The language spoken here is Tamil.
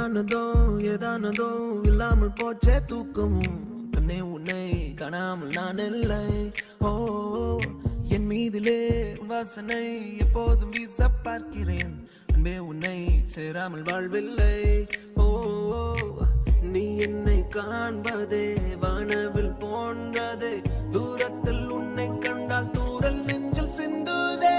என்னானதோ ஏதானதோ இல்லாமல் போச்சே தூக்கமும் கண்ணே உன்னை காணாமல் நான் இல்லை. ஓ என் மீதிலே வாசனை எப்போதும் வீச பார்க்கிறேன். அன்பே உன்னை சேராமல் வாழ்வில்லை. ஓ நீ என்னை காண்பதே வானவில் போன்றதே, தூரத்தில் உன்னை கண்டால் தூரல் நெஞ்சில் சிந்துதே.